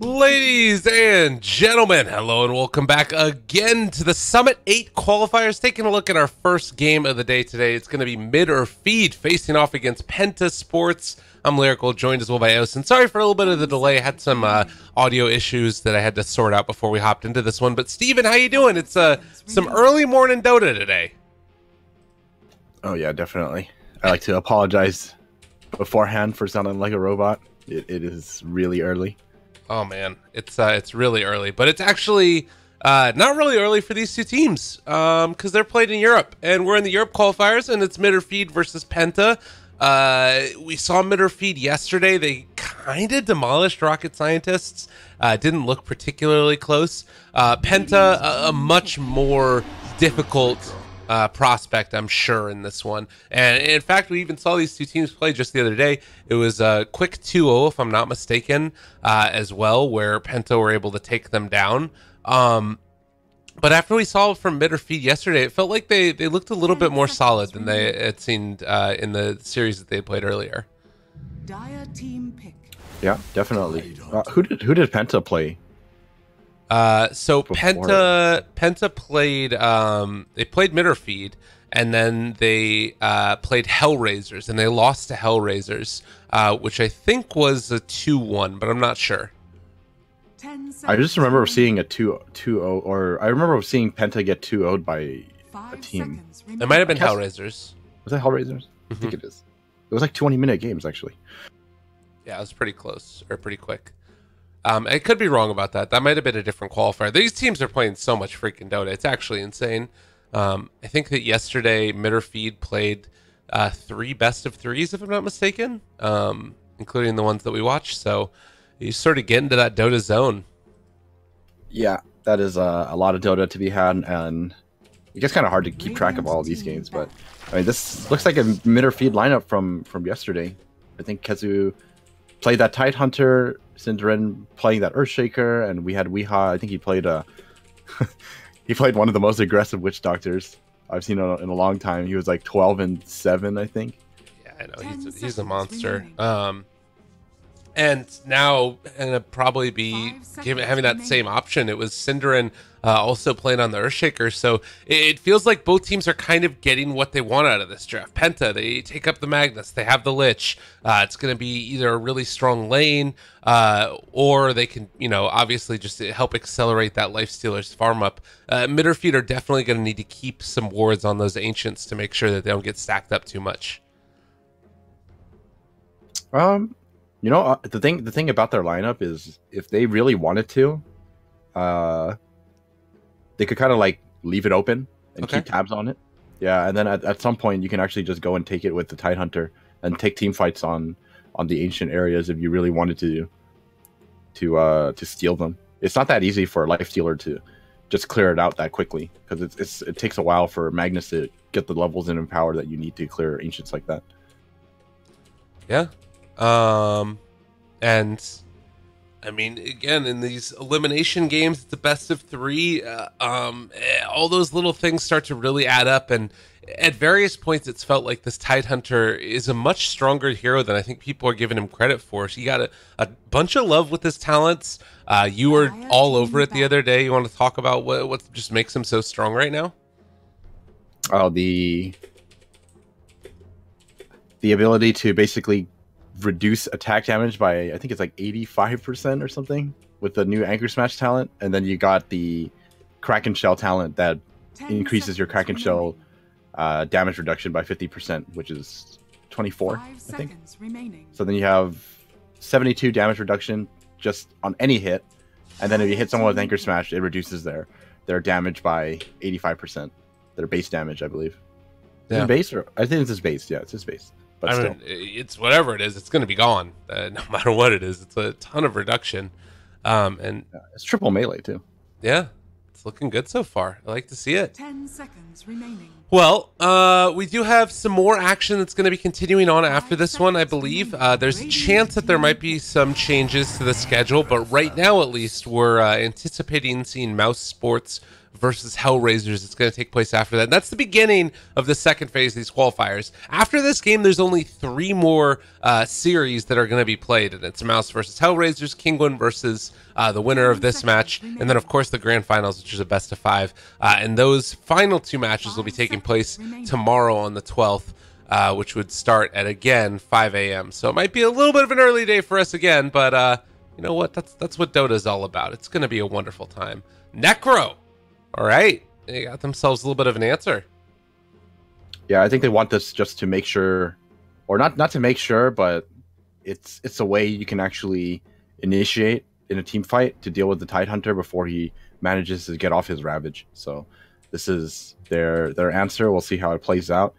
Ladies and gentlemen, hello and welcome back again to the Summit 8 qualifiers. Taking a look at our first game of the day today. It's going to be Mid or Feed facing off against Penta Sports. I'm Lyrical, joined as well by Osin. Sorry for a little bit of the delay. I had some audio issues that I had to sort out before we hopped into this one. But Steven, how you doing? It's some early morning Dota today. Oh yeah, definitely. I like to apologize beforehand for sounding like a robot. It is really early. Oh man, it's really early, but it's actually not really early for these two teams because they're played in Europe, and we're in the Europe qualifiers, and it's Mid or Feed versus Penta. We saw Mid or Feed yesterday. They kind of demolished Rocket Scientists. Didn't look particularly close. Penta, a much more difficult prospect, I'm sure, in this one. And in fact, we even saw these two teams play just the other day. It was a quick 2-0, if I'm not mistaken, as well, where Penta were able to take them down. But after we saw from Mid or Feed yesterday, it felt like they looked a little bit more solid than they had seemed in the series that they played earlier. Dire team pick. Yeah, definitely. Who did Penta play? So Before. Penta played they played Mid or Feed, and then they played Hellraisers, and they lost to Hellraisers, which I think was a 2-1, but I'm not sure. I just remember seeing a 2-0, or I remember seeing Penta get 2-0'd by a team. It might have been Hellraisers. Was that Hellraisers? I think it is. It was like 20-minute games, actually. Yeah, it was pretty close, or pretty quick. I could be wrong about that. That might have been a different qualifier. These teams are playing so much freaking Dota. It's actually insane. I think that yesterday Mid or Feed played 3 best of 3s, if I'm not mistaken, including the ones that we watched. So you sort of get into that Dota zone. Yeah, that is a lot of Dota to be had, and it gets kind of hard to keep track of all of these games. But I mean, this looks like a Mid or Feed lineup from yesterday. I think Kezu played that Tidehunter, Cinderin playing that Earthshaker, and we had Weeha. I think he played he played one of the most aggressive Witch Doctors I've seen in a long time. He was like 12-7, I think. Yeah, I know he's a monster. And now gonna probably be having that same option. It was Cinderin also playing on the Earthshaker, so it feels like both teams are kind of getting what they want out of this draft. Penta, they take up the Magnus, they have the Lich. It's going to be either a really strong lane, or they can, obviously just help accelerate that Lifestealer's farm up. Mid or Feed are definitely going to need to keep some wards on those Ancients to make sure that they don't get stacked up too much. The thing about their lineup is if they really wanted to, they could kind of like leave it open and keep tabs on it. Yeah, and then at some point you can actually just go and take it with the Tidehunter and take team fights on the ancient areas if you really wanted to steal them. It's not that easy for a Lifestealer to just clear it out that quickly, because it takes a while for Magnus to get the levels and power that you need to clear ancients like that. Yeah. And I mean, again, in these elimination games, it's the best of 3. All those little things start to really add up, and at various points it's felt like this Tidehunter is a much stronger hero than I think people are giving him credit for. So you got a bunch of love with his talents. You were all over it the other day. You want to talk about what just makes him so strong right now? Oh, the ability to basically reduce attack damage by, I think it's like 85% or something with the new Anchor Smash talent, and then you got the Kraken Shell talent that increases your Kraken Shell damage reduction by 50%, which is 24, I think. So then you have 72 damage reduction just on any hit, and then if you hit someone with Anchor Smash, it reduces their damage by 85%. Their base damage, I believe. Yeah. Is it base, or I think it's his base. Yeah, it's his base. But I mean, it's whatever it is, it's going to be gone, no matter what it is. It's a ton of reduction, and it's triple melee too. Yeah, it's looking good so far. I like to see it. 10 seconds remaining. Well, we do have some more action that's going to be continuing on after this one, I believe. There's a chance that there might be some changes to the schedule, but right now, at least, we're anticipating seeing Mouse Sports versus Hellraisers. It's going to take place after that. And that's the beginning of the second phase of these qualifiers. After this game, there's only 3 more series that are going to be played, and it's Mouse versus Hellraisers, Kingwin versus the winner of this match, and then of course the grand finals, which is a best of 5. And those final 2 matches will be taking place tomorrow on the 12th. Which would start at, again, 5 a.m. So it might be a little bit of an early day for us again, but you know what? That's what Dota's all about. It's going to be a wonderful time. Necro! All right. They got themselves a little bit of an answer. Yeah, I think they want this just to make sure, or not to make sure, but it's a way you can actually initiate in a team fight to deal with the Tidehunter before he manages to get off his Ravage. So this is their answer. We'll see how it plays out.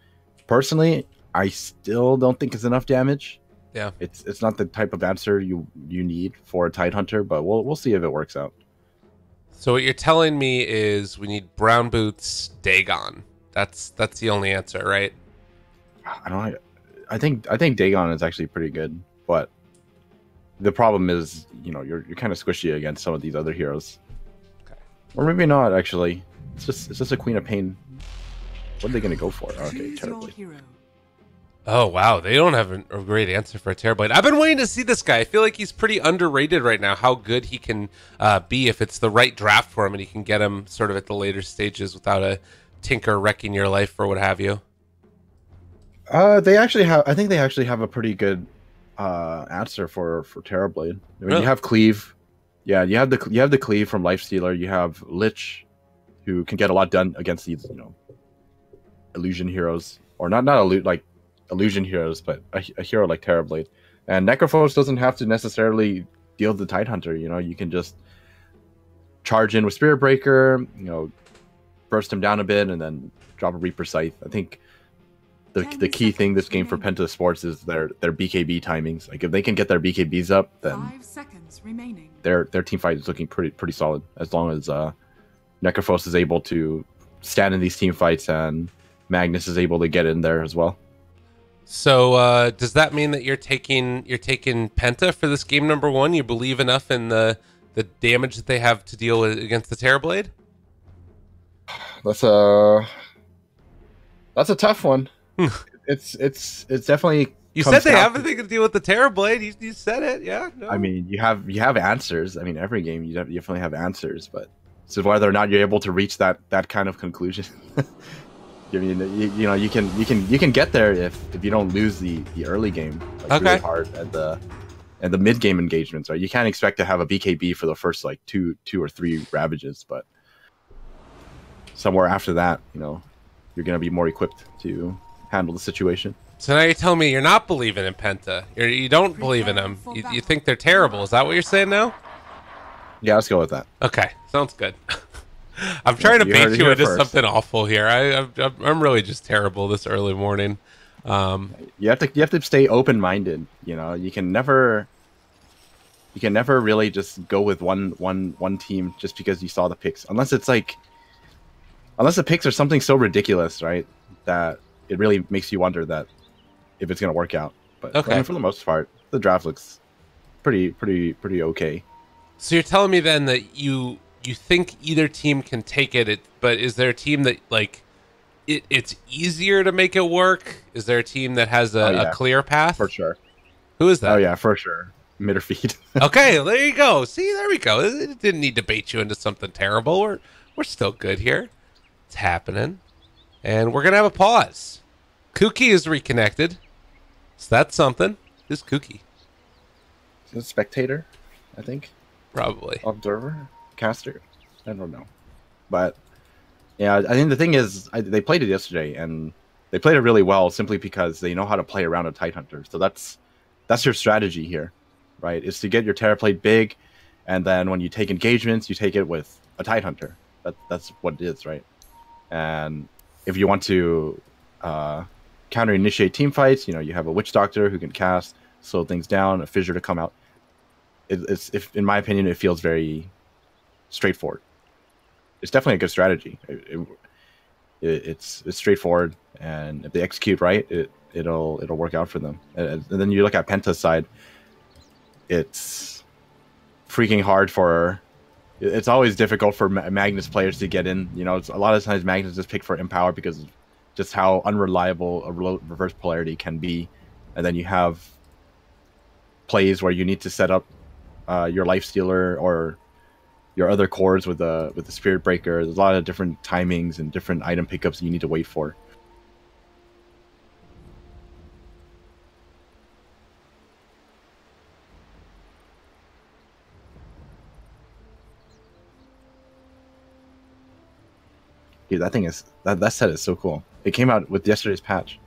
Personally, I still don't think it's enough damage. Yeah, it's not the type of answer you need for a Tidehunter, but we'll see if it works out. So what you're telling me is we need Brown Boots Dagon. That's the only answer, right? I don't know. I think Dagon is actually pretty good, but the problem is, you're kind of squishy against some of these other heroes. Okay. Or maybe not actually. It's just a Queen of Pain. What are they going to go for? Okay, Terrorblade. Oh, wow. They don't have a great answer for a Terrorblade. I've been waiting to see this guy. I feel like he's pretty underrated right now, how good he can be if it's the right draft for him and he can get him sort of at the later stages without a Tinker wrecking your life or what have you. I think they actually have a pretty good answer for Terrorblade. I mean, really? You have Cleave. Yeah, you have the Cleave from Lifestealer. You have Lich, who can get a lot done against these, illusion heroes, or not illusion heroes, but a hero like Terrorblade. And Necrophos doesn't have to necessarily deal with the Tidehunter. You can just charge in with Spirit Breaker, burst him down a bit, and then drop a Reaper Scythe. I think the key thing this game for Penta Sports is their BKB timings. Like if they can get their BKBs up, then 5 seconds remaining. Their team fight is looking pretty solid. As long as Necrophos is able to stand in these team fights and Magnus is able to get in there as well. So does that mean that you're taking Penta for this game number 1? You believe enough in the damage that they have to deal with against the Terrorblade? That's a tough one. It's definitely. You said they have anything to deal with the Terrorblade. You said it, yeah. No. I mean, you have answers. I mean, every game you definitely have answers, but it's whether or not you're able to reach that kind of conclusion. I mean, you can get there if you don't lose the early game really hard at the mid game engagements, right? You can't expect to have a BKB for the first like two or 3 Ravages, but somewhere after that, you're gonna be more equipped to handle the situation. So now you're telling me you're not believing in Penta. You don't believe in them. You think they're terrible. Is that what you're saying now? Yeah, let's go with that. Okay, sounds good. I'm trying to bait you into something awful here. I'm really just terrible this early morning. You have to stay open minded. You can never really just go with one team just because you saw the picks, unless the picks are something so ridiculous, right, that it really makes you wonder that if it's gonna work out. But I mean, for the most part, the draft looks pretty okay. So you're telling me then that you think either team can take it, but is there a team that it's easier to make it work? Is there a team that has a clear path? For sure. Who is that? Oh yeah, for sure. Mitterfeed. Okay, there you go. See, there we go. It didn't need to bait you into something terrible. We're still good here. It's happening. And we're gonna have a pause. Kooky is reconnected. So that's something. Who's Kooky? Is it Spectator, I think. Probably. Observer? Caster? I don't know. But yeah, I think the thing is they played it yesterday and they played it really well simply because they know how to play around a Tidehunter. So that's your strategy here, right? Is to get your Terrorblade big, and then when you take engagements, you take it with a Tidehunter. That's what it is, right? And if you want to counter initiate team fights, you have a Witch Doctor who can cast, slow things down, a Fissure to come out. In my opinion, it feels very straightforward. It's definitely a good strategy. It's straightforward, and if they execute right, it'll work out for them. And then you look at Penta's side, it's freaking hard for It's always difficult for Magnus players to get in. You know, a lot of times Magnus is picked for Empower because of just how unreliable a reverse polarity can be. And then you have plays where you need to set up your Life Stealer or your other cores with the Spirit Breaker. There's a lot of different timings and different item pickups you need to wait for. Dude, that thing is that set is so cool. It came out with yesterday's patch.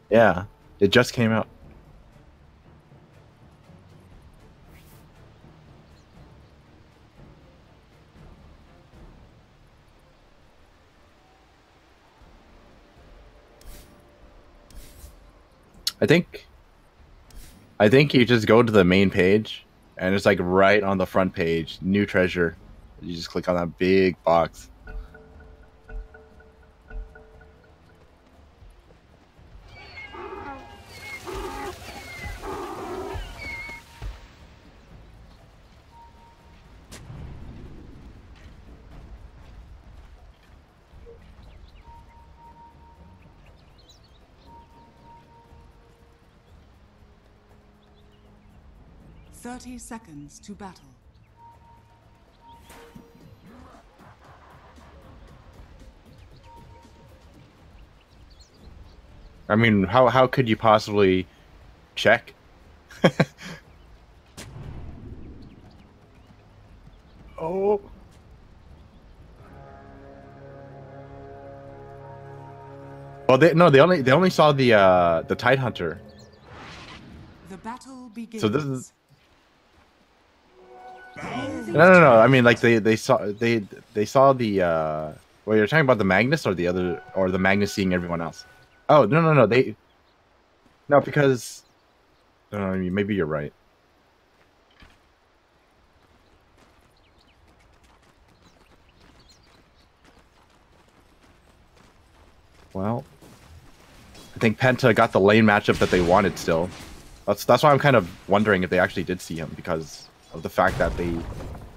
Yeah, it just came out. I think you just go to the main page and it's like right on the front page, new treasure. You just click on that big box. Thirty seconds to battle. I mean, how could you possibly check? Oh. Well, they only saw the Tide Hunter. The battle begins. So this is no. I mean, like they saw the well, you're talking about the Magnus or the other, or the Magnus seeing everyone else. Oh, no, no, because I mean, maybe you're right. Well, I think Penta got the lane matchup that they wanted still. That's why I'm kind of wondering if they actually did see him, because of the fact that they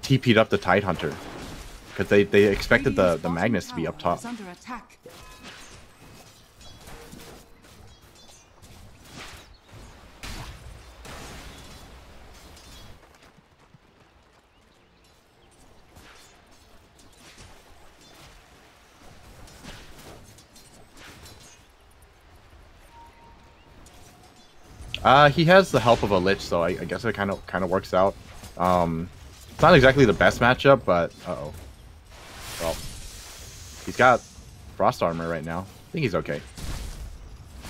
TP'd up the Tide Hunter. Because they expected the Magnus to be up top. Under attack. He has the help of a Lich, so I guess it kind of works out. It's not exactly the best matchup, but uh-oh. Well, he's got Frost Armor right now. I think he's okay.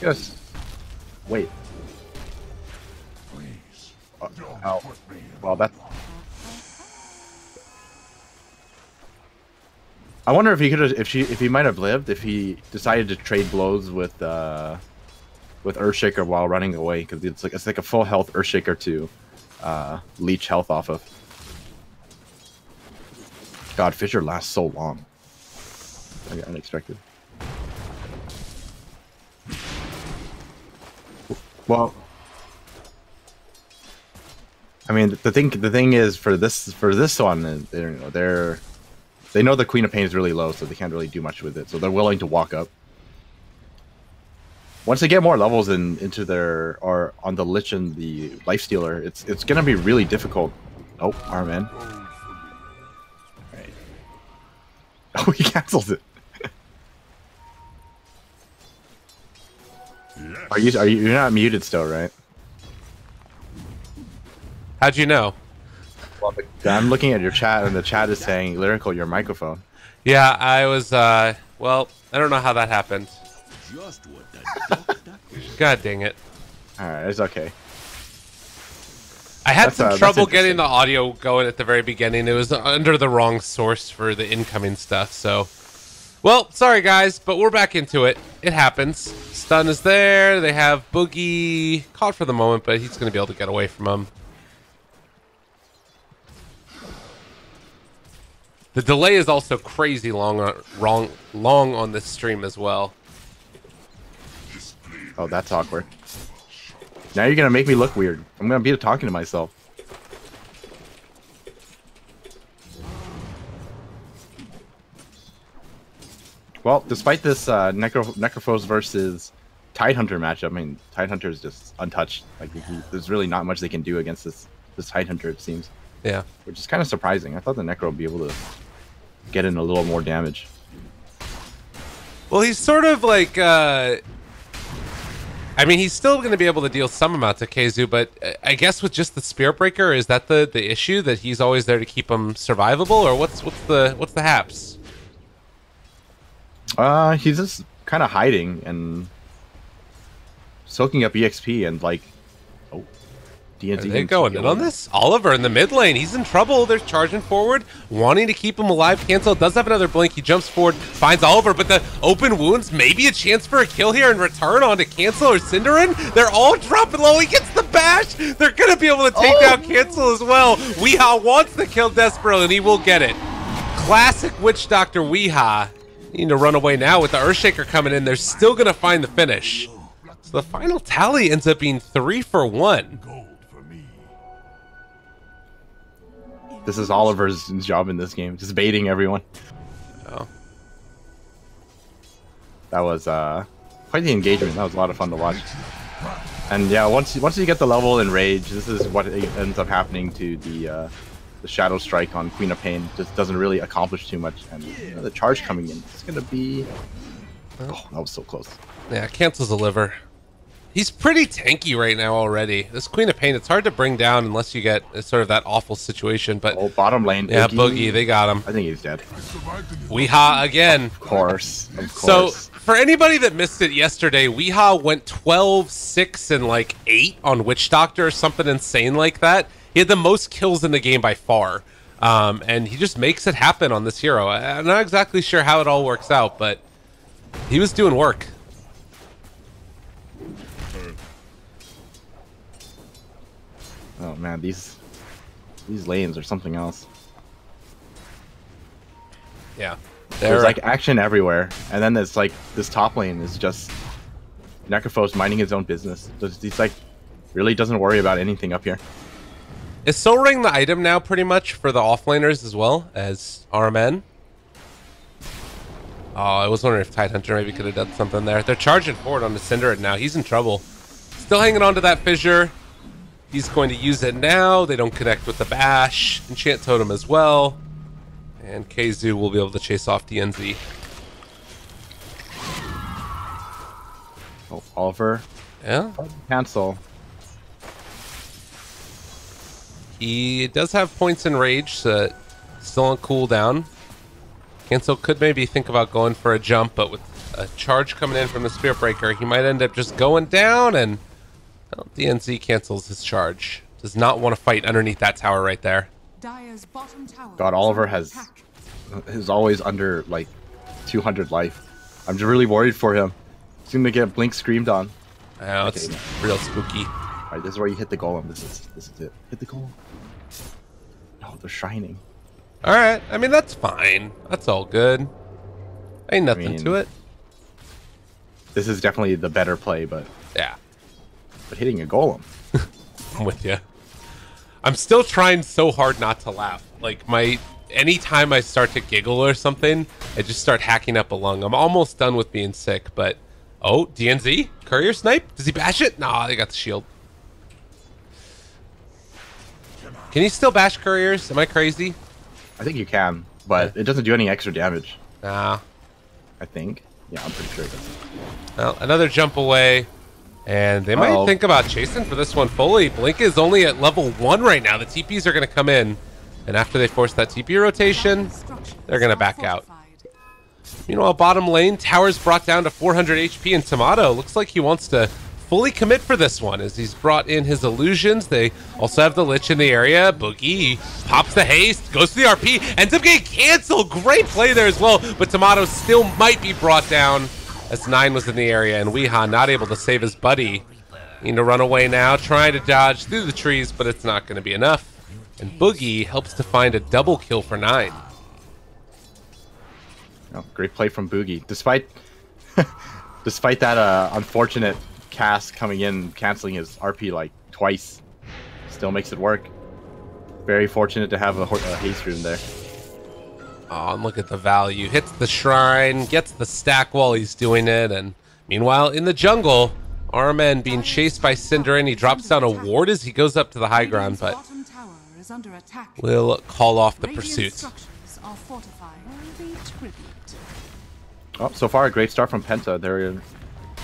Yes. Wait. Oh. Well, that's... I wonder if he could if he might have lived if he decided to trade blows with Earthshaker while running away, because it's like a full health Earthshaker to leech health off of. God, Fissure lasts so long. Very unexpected. Well, I mean, the thing is for this one, they know the Queen of Pain is really low, so they can't really do much with it. So they're willing to walk up. Once they get more levels into their or on the Lich and the Lifestealer, it's gonna be really difficult. Oh, Arman. Right. Oh, he cancels it. You're not muted still, right? How'd you know? Well, I'm looking at your chat, and the chat is saying, "Lyrical, your microphone." Yeah, I was. Well, I don't know how that happened. Just what the God dang it! All right, it's okay. I had some trouble getting the audio going at the very beginning. It was under the wrong source for the incoming stuff. So, well, sorry guys, but we're back into it. It happens. Stun is there. They have Boogie caught for the moment, but he's going to be able to get away from him. The delay is also crazy long on this stream as well. Oh, that's awkward. Now you're gonna make me look weird. I'm gonna be talking to myself. Well, despite this Necrophos versus Tidehunter matchup, I mean, Tidehunter is just untouched. Like, there's really not much they can do against this Tidehunter, it seems. Yeah. Which is kind of surprising. I thought the Necro would be able to get in a little more damage. Well, he's sort of like, I mean, he's still going to be able to deal some amount to Keizu, but I guess with just the Spirit Breaker, is that the issue, that he's always there to keep him survivable, or what's the haps? He's just kind of hiding and soaking up EXP and like, oh, DNZ. Are they going in on this? Oliver in the mid lane. He's in trouble. They're charging forward, wanting to keep him alive. Cancel does have another blink. He jumps forward, finds Oliver, but the open wounds, maybe a chance for a kill here and return onto Cancel or Cinderin. They're all dropping low. He gets the bash. They're going to be able to take down Cancel as well. Weehaw wants to kill Despero, and he will get it. Classic Witch Doctor Weehaw. Need to run away now with the Earthshaker coming in. They're still going to find the finish. So the final tally ends up being 3 for 1. This is Oliver's job in this game, just baiting everyone. Oh. That was quite the engagement. That was a lot of fun to watch. And yeah, once you get the level in Rage, this is what ends up happening to the Shadow Strike on Queen of Pain. Just doesn't really accomplish too much. And you know, the charge coming in, it's gonna be... Oh, that was so close. Yeah, Cancels the liver. He's pretty tanky right now already. This Queen of Pain, it's hard to bring down unless you get sort of that awful situation. But oh, bottom lane. Yeah, Boogie, they got him. I think he's dead. Weehaw again. Of course. So for anybody that missed it yesterday, Weehaw went 12, 6, and like 8 on Witch Doctor or something insane like that. He had the most kills in the game by far. And he just makes it happen on this hero. I'm not exactly sure how it all works out, but he was doing work. Oh man, these lanes are something else. Yeah. There's like action everywhere, and then there's like this top lane is just Necrophos minding his own business. He's like really doesn't worry about anything up here. Is Soul Ring the item now pretty much for the offlaners as well as RMN? Oh, I was wondering if Tidehunter maybe could have done something there. They're charging forward on the Cinderin now. He's in trouble. Still hanging on to that fissure. He's going to use it now. They don't connect with the bash. Enchant Totem as well. And Keizu will be able to chase off DNZ. Oh, Oliver. Yeah. Cancel. He does have points in Rage, so still on cooldown. Cancel could maybe think about going for a jump, but with a charge coming in from the Spirit Breaker, he might end up just going down, and well, DNZ cancels his charge. Does not want to fight underneath that tower right there. Dire's bottom tower God, Oliver is always under like 200 life. I'm just really worried for him. He's gonna get blink screamed on. Oh, it's real spooky. Alright, this is where you hit the golem. This is it. Hit the golem. Oh, they're shining. Alright, I mean, that's fine. That's all good. Ain't nothing to it. This is definitely the better play, but... Yeah. But hitting a golem. I'm with you. I'm still trying so hard not to laugh. Like, anytime I start to giggle or something, I just start hacking up a lung. I'm almost done with being sick, but... Oh, DNZ? Courier snipe? Does he bash it? Nah, they got the shield. Can you still bash couriers? Am I crazy? I think you can, but it doesn't do any extra damage. Nah. I think. Yeah, I'm pretty sure it doesn't. Well, another jump away. And they might think about chasing for this one fully. Blink is only at level 1 right now. The TPs are going to come in. And after they force that TP rotation, they're going to back out. Meanwhile, bottom lane, tower's brought down to 400 HP, and Tomato looks like he wants to fully commit for this one as he's brought in his illusions. They also have the Lich in the area. Boogie pops the haste, goes to the RP, ends up getting canceled. Great play there as well, but Tomato still might be brought down as 9 was in the area, and Weehaw not able to save his buddy. Need to run away now, trying to dodge through the trees, but it's not going to be enough. And Boogie helps to find a double kill for 9. Oh, great play from Boogie. Despite that unfortunate cast coming in, canceling his RP like twice, still makes it work. Very fortunate to have a haste rune there. Oh, and look at the value. Hits the shrine, gets the stack while he's doing it, and meanwhile, in the jungle, Armen being chased by Cinder, and he drops down a ward as he goes up to the high ground, but we'll call off the pursuit. Oh, so far a great start from Penta. They're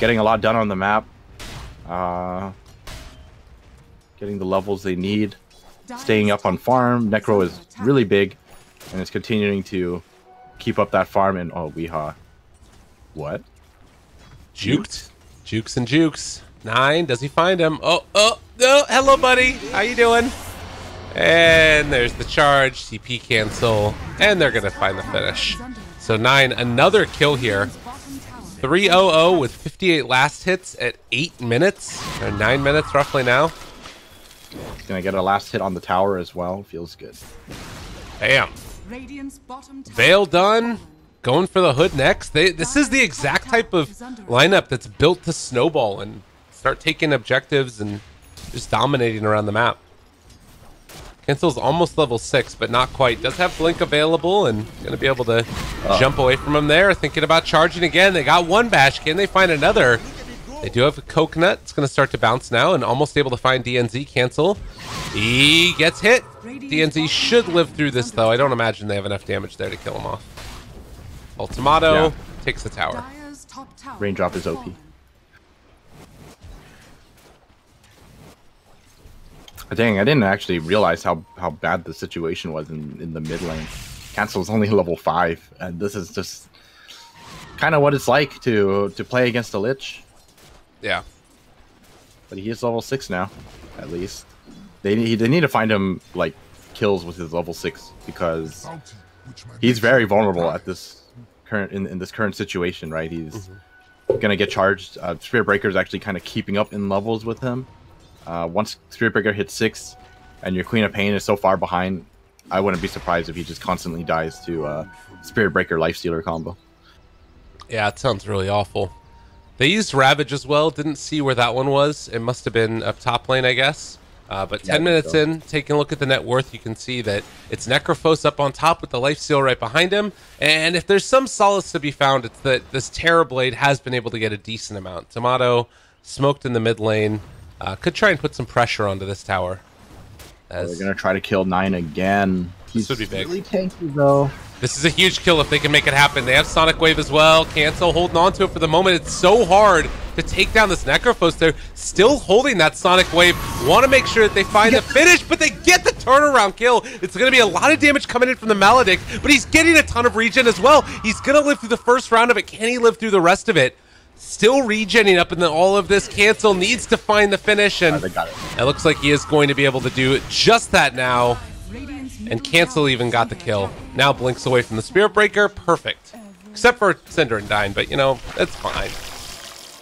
getting a lot done on the map. Getting the levels they need. Staying up on farm. Necro is really big, and is continuing to keep up that farm. And oh, Weehaw. What? Juked. Jukes and Jukes. 9. Does he find him? Oh, hello, buddy. How you doing? And there's the charge. CP cancel. And they're going to find the finish. So 9, another kill here. 3-0-0 with 58 last hits at 8 minutes. Or 9 minutes roughly now. He's going to get a last hit on the tower as well. Feels good. Bam. Veil done. Going for the hood next. This is the exact type of lineup that's built to snowball and start taking objectives and just dominating around the map. Cancel's almost level 6, but not quite. Does have Blink available and going to be able to jump away from him there. Thinking about charging again. They got one bash. Can they find another? They do have a coconut. It's going to start to bounce now and almost able to find DNZ. Cancel. He gets hit. DNZ should live through this, though. I don't imagine they have enough damage there to kill him off. Ultimato takes the tower. Raindrop is OP. Dang, I didn't actually realize how bad the situation was in the mid lane. Cancel is only level 5, and this is just kind of what it's like to play against a Lich. Yeah. But he is level 6 now, at least. They need to find him like kills with his level 6 because he's very vulnerable at this in this current situation, right? He's gonna get charged. Spirit Breaker is actually kind of keeping up in levels with him. Once Spirit Breaker hits 6 and your Queen of Pain is so far behind, I wouldn't be surprised if he just constantly dies to Spirit Breaker Lifestealer combo. Yeah, it sounds really awful. They used Ravage as well. Didn't see where that one was. It must have been up top lane, I guess. But 10 minutes in, taking a look at the net worth, you can see that it's Necrophos up on top with the Lifesteal right behind him. And if there's some solace to be found, it's that this Terrorblade has been able to get a decent amount. Tomato smoked in the mid lane. Could try and put some pressure onto this tower. They're going to try to kill 9 again. This would be big. Really tanky, though. This is a huge kill if they can make it happen. They have Sonic Wave as well. Cancel holding on to it for the moment. It's so hard to take down this Necrophos. They're still holding that Sonic Wave. Want to make sure that they find the finish, but they get the turnaround kill. It's going to be a lot of damage coming in from the Maledict, but he's getting a ton of regen as well. He's going to live through the first round of it. Can he live through the rest of it? Still regenning up in all of this. Cancel needs to find the finish, and they got it. It looks like he is going to be able to do just that now. And Cancel even got the kill. Now blinks away from the Spirit Breaker. Perfect. Except for Cinder and Dyne, but you know, it's fine.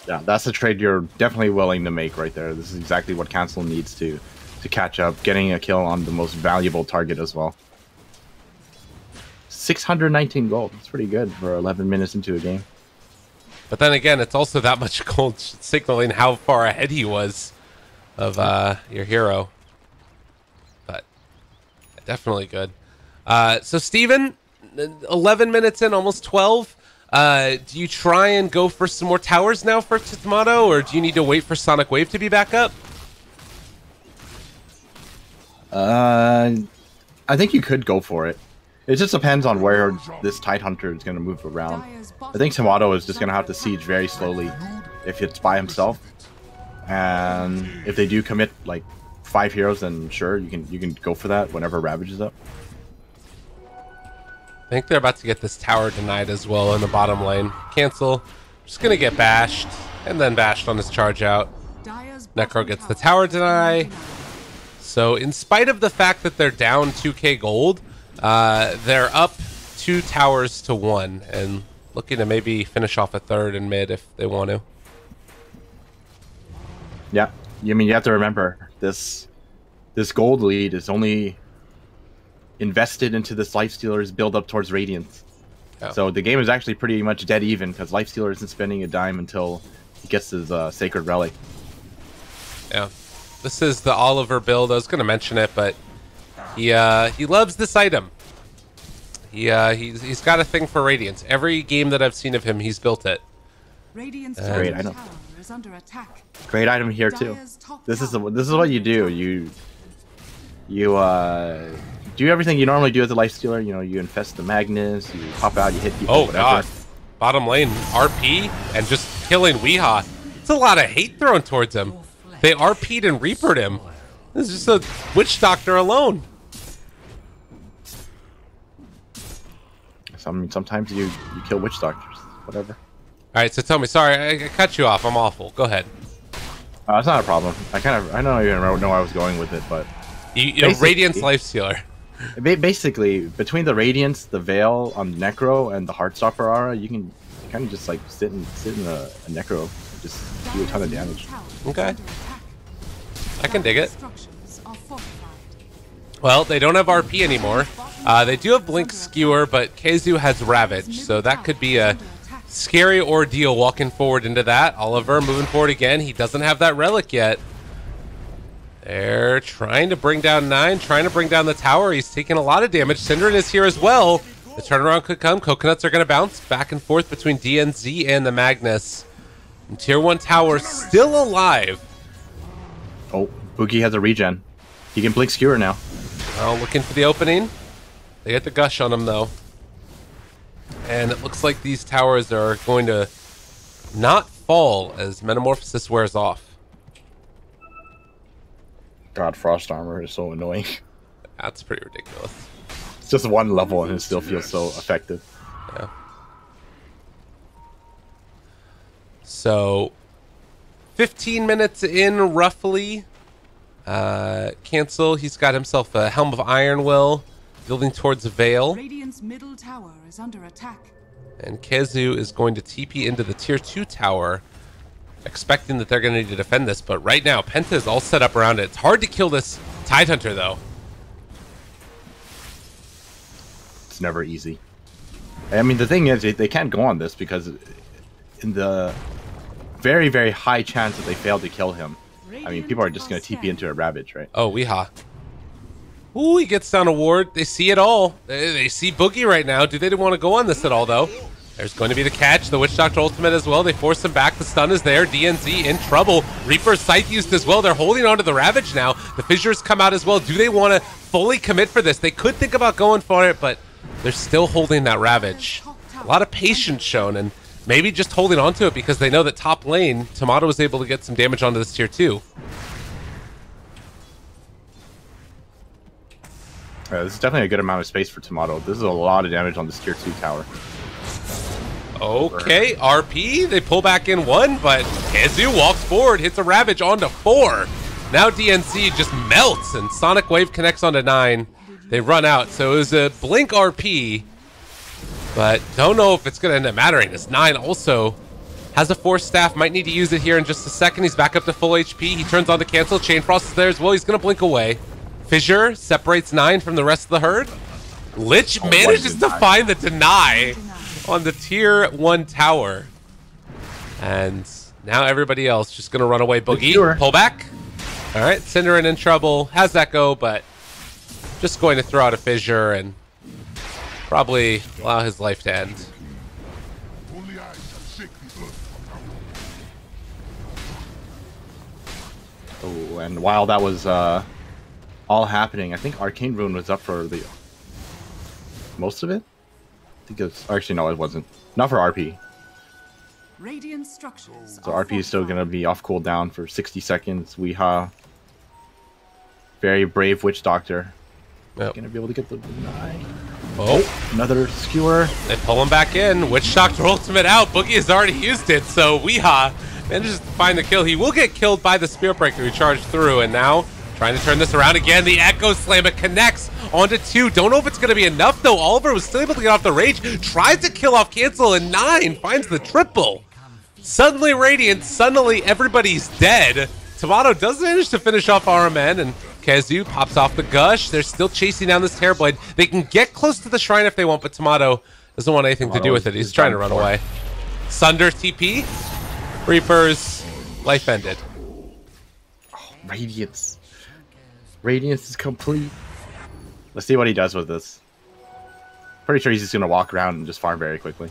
Yeah, that's a trade you're definitely willing to make right there. This is exactly what Cancel needs to catch up. Getting a kill on the most valuable target as well. 619 gold. That's pretty good for 11 minutes into a game. But then again, it's also that much gold signaling how far ahead he was of your hero. But definitely good. So Steven, 11 minutes in, almost 12. Do you try and go for some more towers now for Tomato, or do you need to wait for Sonic Wave to be back up? I think you could go for it. It just depends on where this Tidehunter is going to move around. I think Tomato is just going to have to siege very slowly if it's by himself. And if they do commit like 5 heroes, then sure, you can go for that whenever Ravage is up. I think they're about to get this tower denied as well in the bottom lane. Cancel. Just going to get bashed and then bashed on his charge out. Necro gets the tower deny. So in spite of the fact that they're down 2k gold, they're up 2 towers to 1 and looking to maybe finish off a third in mid if they want to. Yeah, I mean, you have to remember this gold lead is only invested into this Lifestealer's build up towards Radiance. Yeah. So the game is actually pretty much dead even because Lifestealer isn't spending a dime until he gets his Sacred Relic. Yeah, this is the Oliver build. I was going to mention it, but he loves this item. He's got a thing for Radiance. Every game that I've seen of him, he's built it. Radiant's Great top item. tower is under attack. Great item here too. This is what you do. You do everything you normally do as a life stealer. You know, you infest the Magnus, you pop out, you hit people. Oh whatever. god. Bottom lane, RP, and just killing Weehaw. It's a lot of hate thrown towards him. They RP'd and Reapered him. This is just a Witch Doctor alone. Sometimes you kill Witch Doctors. Whatever. Alright, so tell me, sorry, I cut you off. I'm awful. Go ahead. It's not a problem. I don't even know where I was going with it, but You're Radiance Lifestealer. Basically, between the Radiance, the Veil on Necro, and the Heartstopper aura, you can kind of just like sit in a Necro and just do a ton of damage. Okay. I can dig it. Well, they don't have RP anymore. They do have Blink Skewer, but Keizu has Ravage, so that could be a scary ordeal walking forward into that. Oliver moving forward again. He doesn't have that Relic yet. They're trying to bring down 9, trying to bring down the tower. He's taking a lot of damage. Synderen is here as well. The turnaround could come. Coconuts are going to bounce back and forth between DNZ and the Magnus. And Tier 1 tower still alive. Oh, Boogie has a regen. He can Blink Skewer now. Oh, looking for the opening. They get the gush on him, though. And it looks like these towers are going to not fall as Metamorphosis wears off. God, Frost Armor is so annoying. That's pretty ridiculous. It's just one level and it still feels so effective. Yeah. So, 15 minutes in, roughly. Cancel. He's got himself a Helm of Iron Will, building towards a Veil. Radiant's middle tower is under attack. And Keizu is going to TP into the Tier 2 tower, expecting that they're going to need to defend this. But right now, Penta is all set up around it. It's hard to kill this Tidehunter, though. It's never easy. I mean, the thing is, they can't go on this because in the very, very high chance that they fail to kill him, I mean, people are just going to TP into a Ravage, right? Oh, Weehaw. Ooh, he gets down a ward. They see it all. They see Boogie right now. Do they want to go on this at all, though? There's going to be the catch. The Witch Doctor ultimate as well. They force him back. The stun is there. DNZ in trouble. Reaper's Scythe used as well. They're holding on to the Ravage now. The Fissures come out as well. Do they want to fully commit for this? They could think about going for it, but they're still holding that Ravage. A lot of patience shown, and maybe just holding on to it because they know that top lane, Tomato was able to get some damage onto this Tier 2. This is definitely a good amount of space for Tomato. This is a lot of damage on this Tier 2 tower. Okay, RP, they pull back in 1, but Keizu walks forward, hits a Ravage onto 4. Now DNC just melts, and Sonic Wave connects onto 9. They run out, so it was a Blink RP, but don't know if it's going to end up mattering. This 9 also has a Force Staff, might need to use it here in just a second. He's back up to full HP. He turns on the cancel. Chain Frost is there as well. He's going to blink away. Fissure separates 9 from the rest of the herd. Lich manages to find the deny on the Tier 1 tower. And now everybody else just going to run away. Boogie, pull back. All right, Synderen in trouble. How's that go? But just going to throw out a Fissure and probably allow his life to end. Oh, and while that was all happening, I think Arcane Rune was up for the most of it. I think it's actually no, it wasn't. Not for RP. Radiant structures. So RP is still gonna be off cooldown for 60 seconds. Weehaw. Very brave Witch Doctor. Yep. Gonna be able to get the deny. Oh, another skewer. They pull him back in. Witch Doctor ultimate out. Boogie has already used it, so Weehaw manages to find the kill. He will get killed by the Spirit Breaker who charged through, and now trying to turn this around again. The Echo Slam, it connects onto 2. Don't know if it's going to be enough, though. Oliver was still able to get off the rage. Tries to kill off Cancel, and 9 finds the triple. Suddenly Radiant, suddenly everybody's dead. Tomato does manage to finish off RMN, and Keizu pops off the Gush. They're still chasing down this Terrorblade. They can get close to the Shrine if they want, but Tomato doesn't want anything to do with it. He's trying to run away. Sunder TP. Reaper's life ended. Oh, Radiance. Radiance is complete. Let's see what he does with this. Pretty sure he's just gonna walk around and just farm very quickly.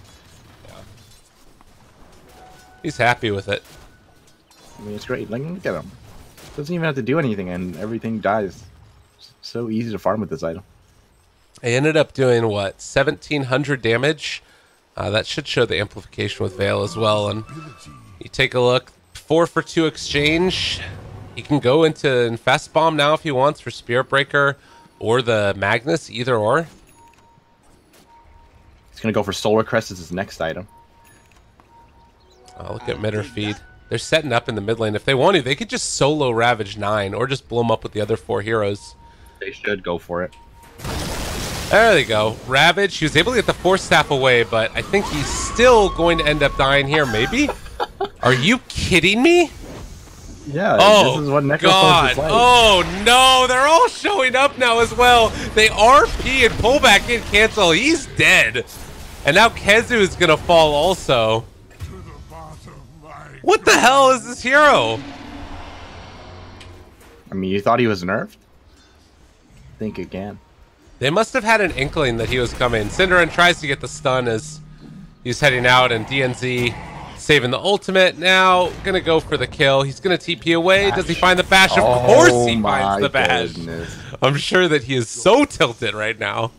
He's happy with it. I mean, it's great. Like, look at him. Doesn't even have to do anything, and everything dies. It's so easy to farm with this item. I ended up doing, what, 1,700 damage? That should show the amplification with Veil as well. And you take a look. 4 for 2 exchange. He can go into Infest Bomb now if he wants for Spirit Breaker or the Magnus, either or. He's gonna go for Solar Crest as his next item. Oh, look at mid or feed. They're setting up in the mid lane. If they want to, they could just solo Ravage 9 or just blow him up with the other 4 heroes. They should go for it. There they go. Ravage. He was able to get the Force Staff away, but I think he's still going to end up dying here, maybe? Are you kidding me? Yeah, Oh, this is what Necrophos God. is like. Oh, no. They're all showing up now as well. They RP and pull back in, cancel. He's dead. And now Kezu is going to fall also. What the hell is this hero? I mean, you thought he was nerfed? Think again. They must have had an inkling that he was coming. Cinderin tries to get the stun as he's heading out, and DNZ saving the ultimate. Now, gonna go for the kill. He's gonna TP away. Does he find the bash? Of course he finds the bash. Goodness. I'm sure that he is so tilted right now.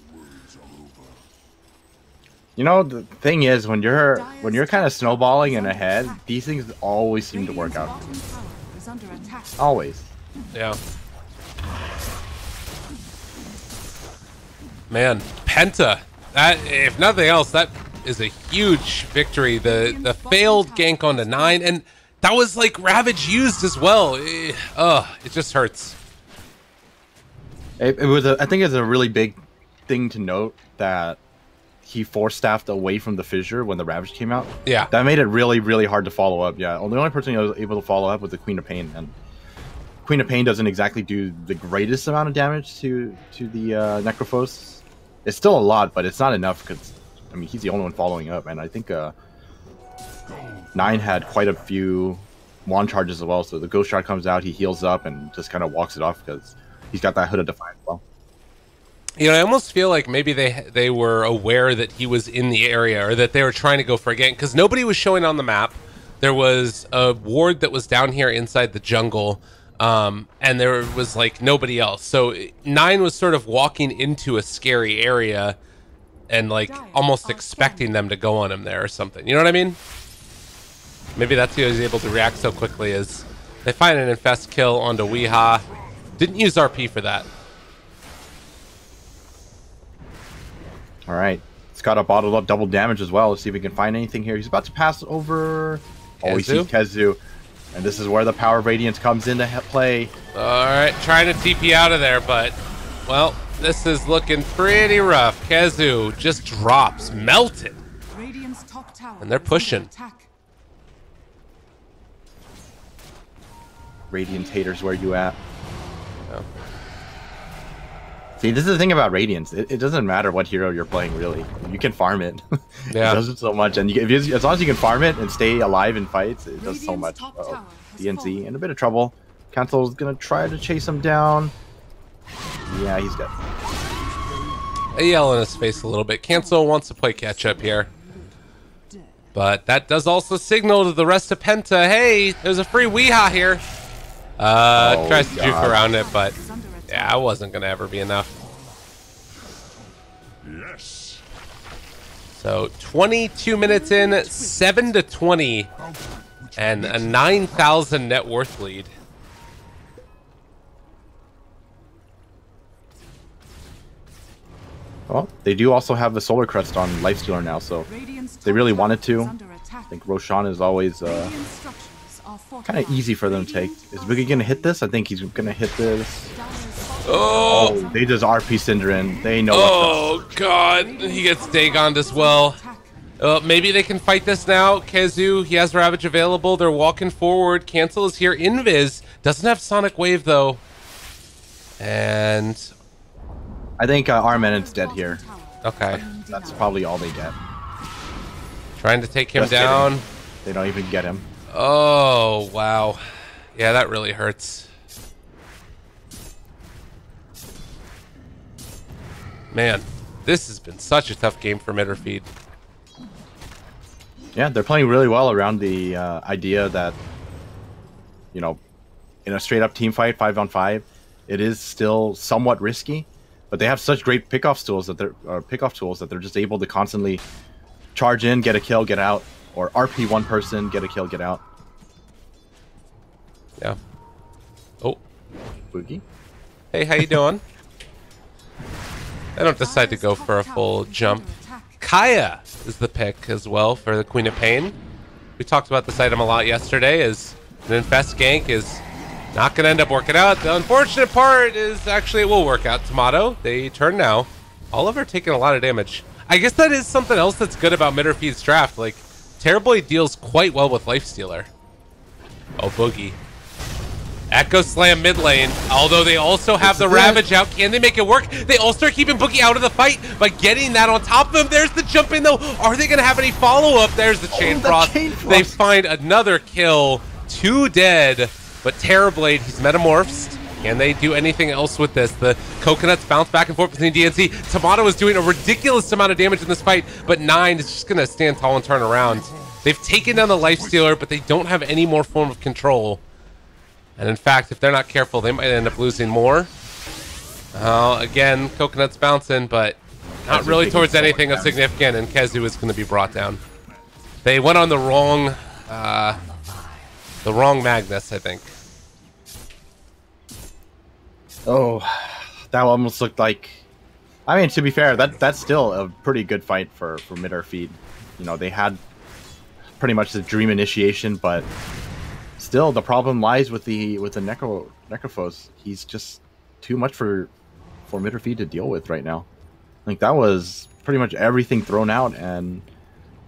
You know, the thing is, when you're kind of snowballing in a head, these things always seem to work out. Always. Yeah. Man, Penta. That, if nothing else, that is a huge victory. The failed gank onto 9, and that was like Ravage used as well. It just hurts. It was. I think it's a really big thing to note that he force staffed away from the fissure when the Ravage came out. Yeah. That made it really, really hard to follow up. Yeah. The only person who was able to follow up was the Queen of Pain, and Queen of Pain doesn't exactly do the greatest amount of damage to the Necrophos. It's still a lot, but it's not enough because, I mean, he's the only one following up, and I think 9 had quite a few wand charges as well. So the Ghost Shard comes out, he heals up, and just kind of walks it off because he's got that Hood of Defiance as well. You know, I almost feel like maybe they were aware that he was in the area, or that they were trying to go for a gank, because nobody was showing on the map. There was a ward that was down here inside the jungle, and there was like nobody else. So 9 was sort of walking into a scary area and like almost expecting them to go on him there or something. You know what I mean? Maybe that's why he was able to react so quickly, as they find an infest kill onto Weeha. Didn't use RP for that. All right. It's got a bottled up double damage as well. Let's see if we can find anything here. He's about to pass over. Oh, he sees Kezu. And this is where the power of Radiance comes into play. All right, trying to TP out of there, but, well, this is looking pretty rough. Kezu just drops, melted. And they're pushing. Radiance haters, where you at? Yeah. See, this is the thing about Radiance. It doesn't matter what hero you're playing, really. You can farm it. Yeah. It does it so much. And as long as you can farm it and stay alive in fights, it does so much. DNC in a bit of trouble. Cancel's going to try to chase him down. Yeah, he's dead. I yell in his face a little bit. Cancel wants to play catch up here. But that does also signal to the rest of Penta, hey, there's a free Weeha here. Tries to juke around it, but yeah, it wasn't going to ever be enough. Yes. So 22 minutes in, 7-20, and a 9,000 net worth lead. Well, they do also have the Solar Crest on Lifestealer now, so they really wanted to. I think Roshan is always kind of easy for them to take. Is Boogie going to hit this? I think he's going to hit this. Oh, they just RP Cinderin. They know. Oh, God. He gets Dagoned as well. Maybe they can fight this now. Kezu, he has Ravage available. They're walking forward. Cancel is here. Invis doesn't have Sonic Wave, though. And I think Armenon's dead here. okay. That's probably all they get. Trying to take him Just down. kidding. They don't even get him. Oh, wow. Yeah, that really hurts. Man, This has been such a tough game for Mitterfeed. Yeah, they're playing really well around the idea that, you know, in a straight up team fight, 5-on-5, it is still somewhat risky, but they have such great pickoff tools that they're just able to constantly charge in, get a kill, get out, or RP one person, get a kill, get out. Yeah. Oh. Boogie. Hey, how you doing? I don't decide to go for a full jump. Kaya is the pick as well for the Queen of Pain. We talked about this item a lot yesterday, as an Infest gank is not going to end up working out. The unfortunate part is actually it will work out. Tomato, they turn now. Oliver taking a lot of damage. I guess that is something else that's good about Mitterfeed's draft. Like, Terrorblade deals quite well with Lifestealer. Oh, Boogie. Echo Slam mid lane, although they also have the Ravage out. Can they make it work? They all start keeping Boogie out of the fight by getting that on top of him. There's the jump in, though. Are they going to have any follow-up? There's the Chain Frost. They find another kill. 2 dead, but Terrorblade, he's metamorphsed. Can they do anything else with this? The coconuts bounce back and forth between DNC. Tomato is doing a ridiculous amount of damage in this fight, but 9 is just going to stand tall and turn around. They've taken down the Lifestealer, but they don't have any more form of control. And in fact, if they're not careful, they might end up losing more. Again, coconuts bouncing, but not really towards anything of significant, and Kezu is going to be brought down. They went on the wrong Magnus, I think. Oh, that almost looked like... I mean, to be fair, that's still a pretty good fight for Mitterfeed. You know, they had pretty much the dream initiation, but still, the problem lies with the Necrophos. He's just too much for Mitterfeed to deal with right now. Like, that was pretty much everything thrown out, and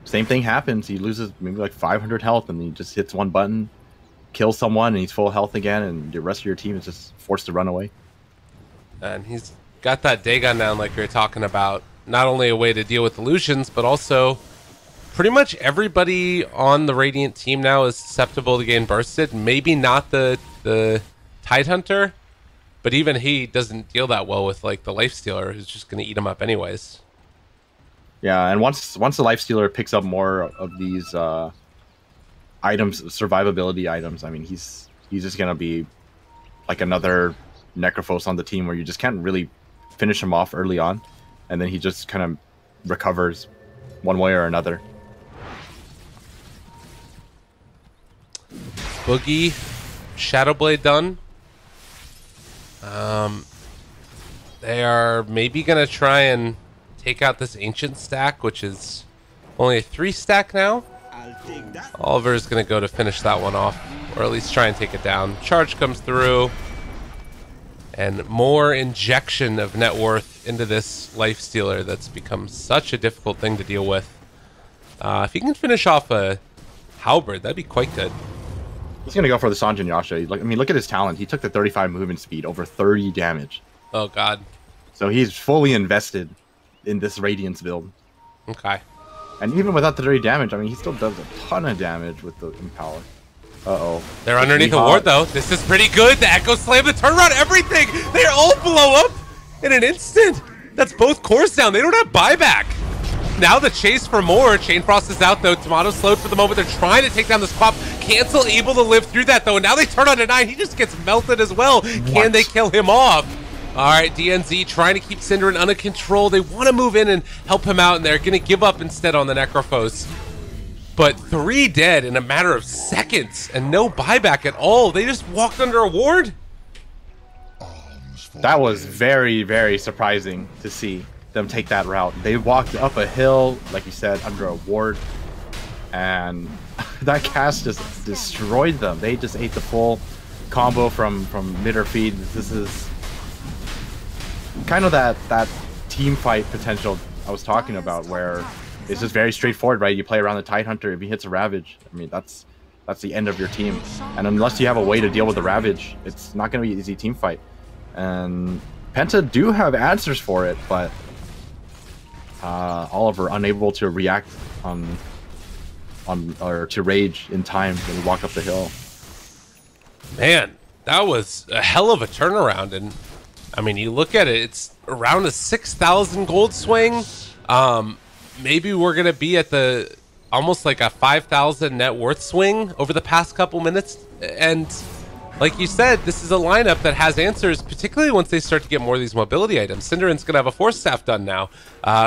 same thing happens. He loses maybe like 500 health, and he just hits one button, kills someone, and he's full health again, and the rest of your team is just forced to run away. And he's got that Dagon down like we were talking about. Not only a way to deal with illusions, but also pretty much everybody on the Radiant team now is susceptible to getting bursted. Maybe not the Tidehunter, but even he doesn't deal that well with like the Lifestealer, who's just going to eat him up anyways. Yeah, and once the Lifestealer picks up more of these items, survivability items, I mean, he's just going to be like another Necrophos on the team where you just can't really finish him off early on, and then he just kind of recovers one way or another. Boogie, Shadowblade done. They are maybe going to try and take out this Ancient stack, which is only a 3 stack now. Oliver is going to go to finish that one off, or at least try and take it down. Charge comes through, and more injection of net worth into this Lifestealer that's become such a difficult thing to deal with. If he can finish off a Halberd, that'd be quite good. He's going to go for the Sanjin Yasha. I mean, look at his talent. He took the 35 movement speed, over 30 damage. Oh, God. So he's fully invested in this Radiance build. Okay. And even without the 30 damage, I mean, he still does a ton of damage with the Empower. Uh-oh. They're underneath the ward, though. This is pretty good. The Echo Slam, the turnaround, everything. They all blow up in an instant. That's both cores down. They don't have buyback. Now the chase for more. Chain Frost is out, though. Tomato slowed for the moment. They're trying to take down this Quap. Cancel able to live through that, though. And now they turn on to 9. He just gets melted as well. Can they kill him off? All right, DNZ trying to keep Synderen under control. They want to move in and help him out, and they're going to give up instead on the Necrophos. But 3 dead in a matter of seconds and no buyback at all. They just walked under a ward. That was very, very surprising to see them take that route. They walked up a hill, like you said, under a ward, and that cast just destroyed them. They just ate the full combo from Mitterfeed. This is kind of that team fight potential I was talking about, where it's just very straightforward, right? You play around the Tidehunter. If he hits a Ravage, I mean, that's the end of your team. And unless you have a way to deal with the Ravage, it's not going to be an easy team fight. And Penta do have answers for it, but Oliver unable to react or to rage in time when he walked up the hill. Man, that was a hell of a turnaround, and I mean, you look at it, it's around a 6,000 gold swing. Maybe we're going to be at the almost like a 5,000 net worth swing over the past couple minutes. And like you said, this is a lineup that has answers, particularly once they start to get more of these mobility items. Cinderin's going to have a Force Staff done now.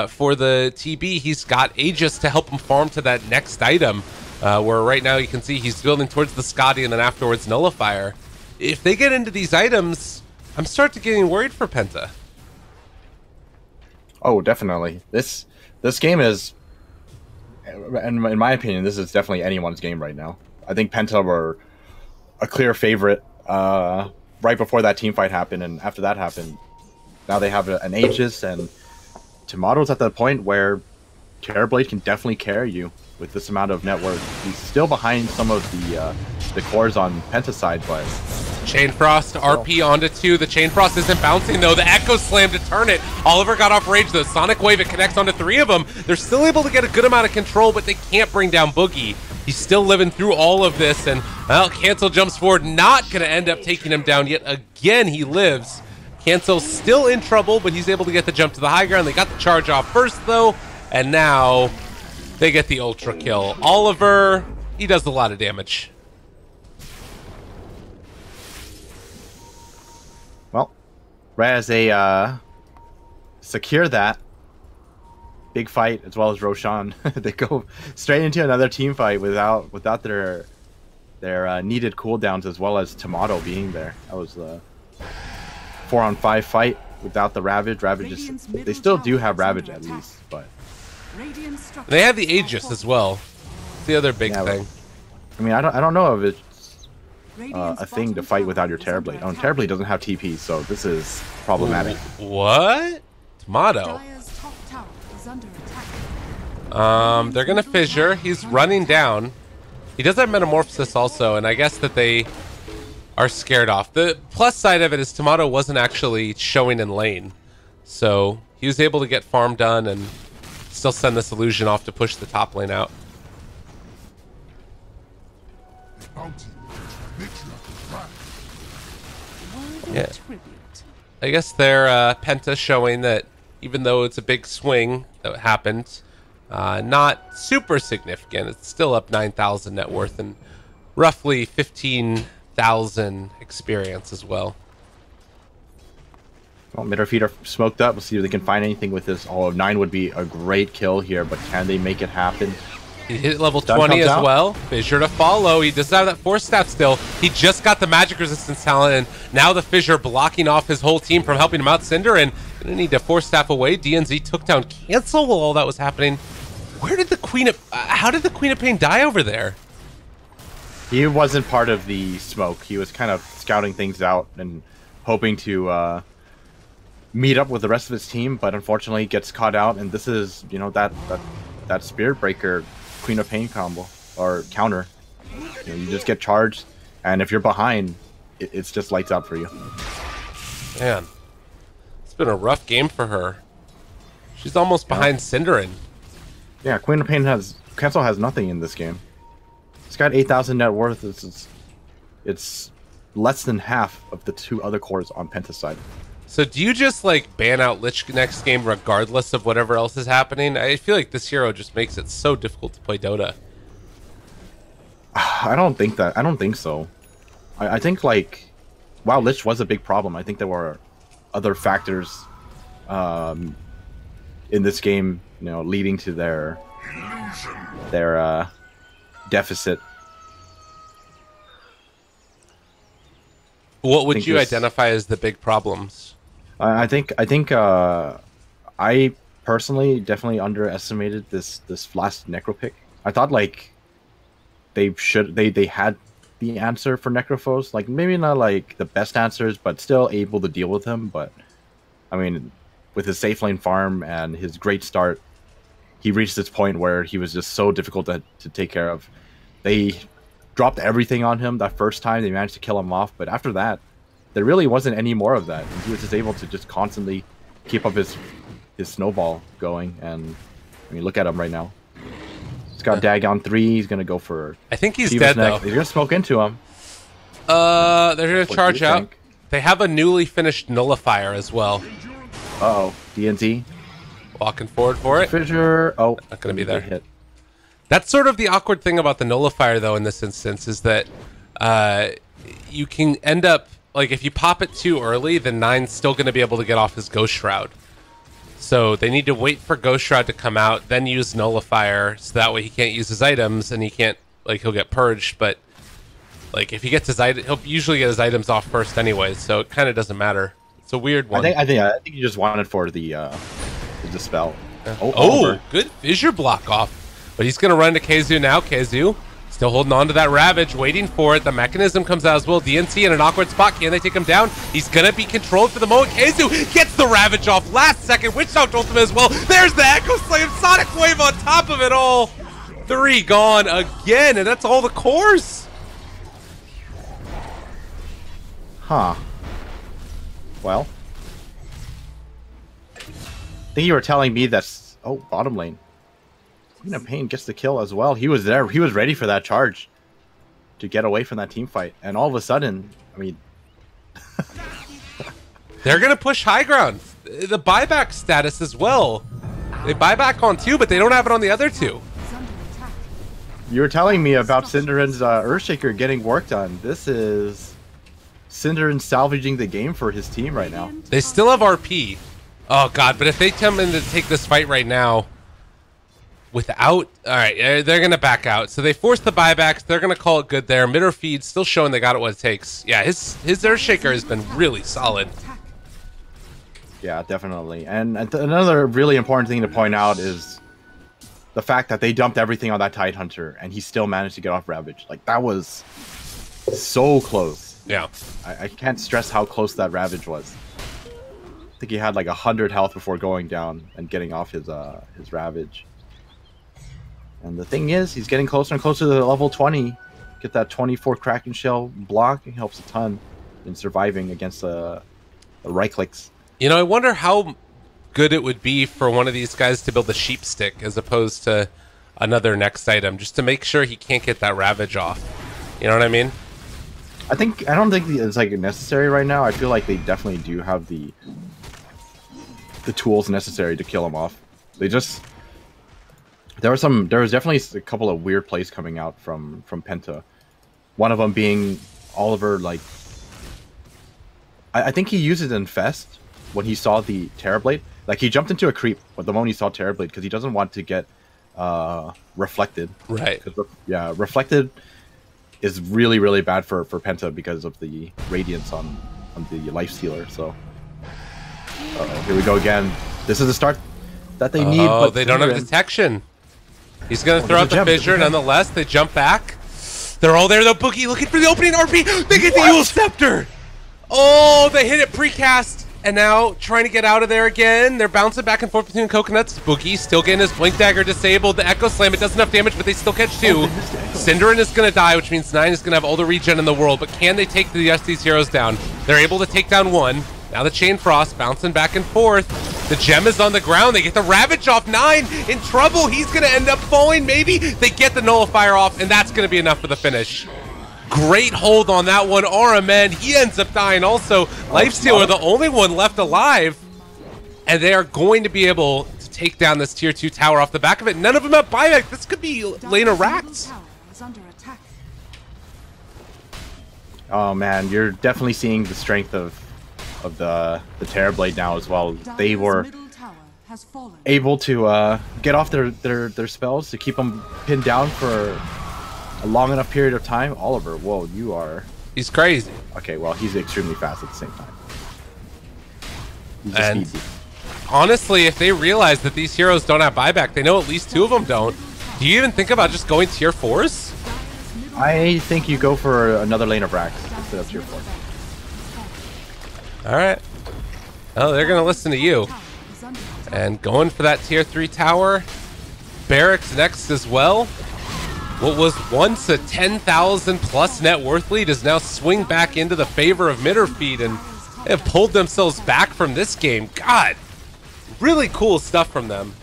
For the TB, he's got Aegis to help him farm to that next item, where right now you can see he's building towards the Scotty and then afterwards Nullifier. If they get into these items, I'm starting to getting worried for Penta. Oh, definitely. This game is, and in my opinion, this is definitely anyone's game right now. I think Penta were a clear favorite right before that team fight happened, and after that happened, now they have an Aegis, and Tomato's at the point where Terrorblade can definitely carry you with this amount of net worth. He's still behind some of the cores on Penta's side, but Chain Frost, RP onto 2. The Chain Frost isn't bouncing though. The Echo Slam to turn it. Oliver got off rage though. Sonic Wave, it connects onto 3 of them. They're still able to get a good amount of control, but they can't bring down Boogie. He's still living through all of this, and well, Cancel jumps forward, not going to end up taking him down yet again. He lives. Cancel still in trouble, but he's able to get the jump to the high ground. They got the charge off first though, and now they get the ultra kill. Oliver, he does a lot of damage. well, Raz, they secure that big fight as well as Roshan. They go straight into another team fight without their needed cooldowns, as well as Tomato being there. That was a 4-on-5 fight without the Ravage. Ravage is, they still do have Ravage at least, but They have the Aegis as well. It's the other big thing. I mean, I don't know if it's a thing to fight without your Terrorblade. Oh, Terrorblade doesn't have TP, so this is problematic. What? Tomato. They're gonna fissure. He's running down. He does have Metamorphosis also, and I guess that they are scared off. The plus side of it is Tomato wasn't actually showing in lane, so he was able to get farm done and still send this illusion off to push the top lane out. Yeah, I guess they're Penta showing that even though it's a big swing that happened, not super significant. It's still up 9,000 net worth and roughly 15,000 experience as well. Well, mid or feet are smoked up. We'll see if they can find anything with this. Oh, 9 would be a great kill here, but can they make it happen? He hit level 20 as well. Fissure to follow. He does have that Force Staff still. He just got the magic resistance talent, and now the Fissure blocking off his whole team from helping him out. Cinder, and gonna need to Force Staff away. DNZ took down Cancel while all that was happening. Where did the Queen of... how did the Queen of Pain die over there? He wasn't part of the smoke. He was kind of scouting things out and hoping to meet up with the rest of his team, but unfortunately gets caught out. And this is, you know, that Spirit Breaker Queen of Pain combo or counter. You know, you just get charged, and if you're behind, it's just lights out for you. Man, it's been a rough game for her. She's almost behind Cinderin. Yeah, Queen of Pain Cancel has nothing in this game. It's got 8,000 net worth. It's less than half of the 2 other cores on Penta's side. So do you just like ban out Lich next game regardless of whatever else is happening? I feel like this hero just makes it so difficult to play Dota. I don't think so. I think, like, while Lich was a big problem, I think there were other factors in this game, you know, leading to their deficit. What would you identify as the big problems? I think I personally definitely underestimated this last Necro pick. I thought like they had the answer for Necrophos, like maybe not like the best answers, but still able to deal with him. But I mean, with his safe lane farm and his great start, he reached this point where he was just so difficult to take care of. They dropped everything on him that first time. They managed to kill him off, but after that, there really wasn't any more of that. And he was just able to just constantly keep up his snowball going. And I mean, look at him right now. He's got Dag on 3. He's gonna go for. I think he's dead though. He's gonna smoke into him. They're gonna charge out. They have a newly finished nullifier as well. Uh-oh. DNT. Walking forward for it. Fissure. Oh, Not going to be there. Hit. That's sort of the awkward thing about the nullifier, though, in this instance, is that you can end up, like, if you pop it too early, then 9's still going to be able to get off his Ghost Shroud. So they need to wait for Ghost Shroud to come out, then use nullifier, so that way he can't use his items, and he can't, like, he'll get purged, but, like, if he gets his item, he'll usually get his items off first anyway, so it kind of doesn't matter. It's a weird one. I think you just wanted for the dispel. Yeah. Oh, good fissure block off. But he's going to run to Keizu now. Keizu still holding on to that Ravage, waiting for it. The mechanism comes out as well. DNC in an awkward spot. Can they take him down? He's going to be controlled for the moment. Keizu gets the Ravage off last second. Witch Doctor ultimate as well. There's the Echo Slam. Sonic Wave on top of it all. 3 gone again, and that's all the cores. Huh. Well. I think you were telling me that's... Oh, bottom lane. Queen of Pain gets the kill as well. He was there. He was ready for that charge to get away from that team fight. And all of a sudden, I mean... They're going to push high ground. The buyback status as well. They buy back on 2, but they don't have it on the other 2. You were telling me about Cinderen's Earthshaker getting work done. This is Cinderen salvaging the game for his team right now. They still have RP. Oh, God. But if they come in to take this fight right now... Without... Alright, they're going to back out. So they force the buybacks. They're going to call it good there. Mid feed still showing they got it what it takes. Yeah, his Earthshaker has been really solid. Yeah, definitely. And another really important thing to point out is the fact that they dumped everything on that Tidehunter and he still managed to get off Ravage. Like, that was so close. Yeah. I can't stress how close that Ravage was. I think he had like 100 health before going down and getting off his Ravage. And the thing is, he's getting closer and closer to the level 20. Get that 24 Kraken Shell block. It helps a ton in surviving against the right clicks. You know, I wonder how good it would be for one of these guys to build a sheep stick as opposed to another next item, just to make sure he can't get that Ravage off. You know what I mean? I don't think it's like necessary right now. I feel like they definitely do have the tools necessary to kill him off. They just... There was definitely a couple of weird plays coming out from Penta. One of them being Oliver, like... I think he used it in Fest when he saw the Terrorblade. Like, he jumped into a creep with the moment he saw Terrorblade because he doesn't want to get reflected. Right. Yeah, reflected is really, really bad for Penta because of the radiance on the life stealer. So, here we go again. This is the start that they need. Oh, they don't have detection. He's going to throw out the fissure. Nonetheless, they jump back. They're all there, though. Boogie looking for the opening RP. They get the Yule Scepter. Oh, they hit it precast. And now trying to get out of there again. They're bouncing back and forth between coconuts. Boogie still getting his Blink Dagger disabled. The Echo Slam, it does enough damage, but they still catch 2. Cinderen is going to die, which means 9 is going to have all the regen in the world. But can they take the rest of these heroes down? They're able to take down 1. Now the Chain Frost bouncing back and forth. The gem is on the ground. They get the Ravage off. 9 in trouble. He's going to end up falling, maybe. They get the Nullifier off, and that's going to be enough for the finish. Great hold on that one. RMN, he ends up dying also. Lifestealer, the only one left alive. And they are going to be able to take down this tier 2 tower off the back of it. None of them have buyback. This could be Lena Racks. Oh man, you're definitely seeing the strength of the Terrorblade now as well. They were able to get off their spells to keep them pinned down for a long enough period of time. Oliver, whoa, you are... He's crazy. Okay, well, he's extremely fast at the same time. He's just And speedy. honestly, if they realize that these heroes don't have buyback, they know at least 2 of them don't. Do you even think about just going tier 4s? I think you go for another lane of Rax instead of tier 4. Alright. Oh, they're going to listen to you. And going for that tier 3 tower. Barracks next as well. What was once a 10,000 plus net worth lead is now swing back into the favor of Mitterfeed, and they have pulled themselves back from this game. God, really cool stuff from them.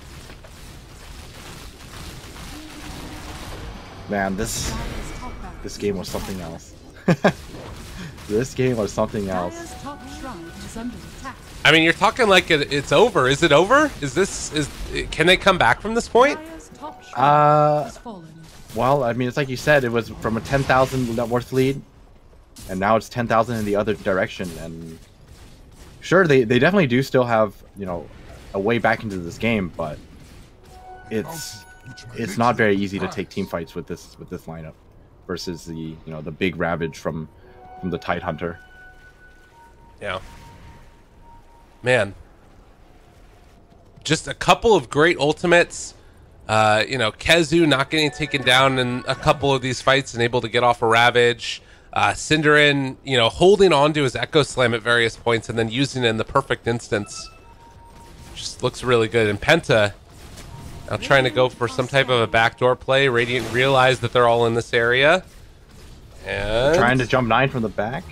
Man, this game was something else. This game was something else. Dire's top shrine is under attack. I mean, you're talking like it's over. Is it over? Can they come back from this point? Dire's top shrine has fallen. Well, I mean, it's like you said, it was from a 10,000 net worth lead, and now it's 10,000 in the other direction. And sure, they definitely do still have, you know, a way back into this game, but it's not very easy to take team fights with this lineup versus the big Ravage from the Tidehunter. Yeah. Man. Just a couple of great ultimates. Kezu not getting taken down in a couple of these fights and able to get off a Ravage. Cinderin, holding on to his Echo Slam at various points and then using it in the perfect instance. Just looks really good. And Penta now trying to go for some type of a backdoor play. Radiant realize that they're all in this area. And trying to jump 9 from the back.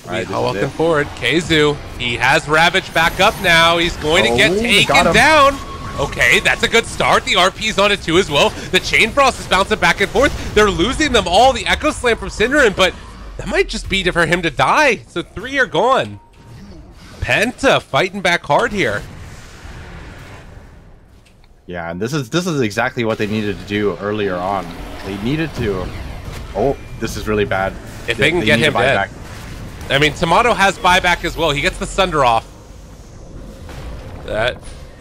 Walking forward. Kezu, he has Ravage back up now. He's going to get taken down. Okay, that's a good start. The RP's on it too as well. The Chain Frost is bouncing back and forth. They're losing them all. The Echo Slam from Cinderin, but that might just be for him to die. So 3 are gone. Penta fighting back hard here. Yeah, and this is exactly what they needed to do earlier on. They needed to. Oh, this is really bad. If they can get him dead. I mean, Tomato has buyback as well. He gets the Sunder off. That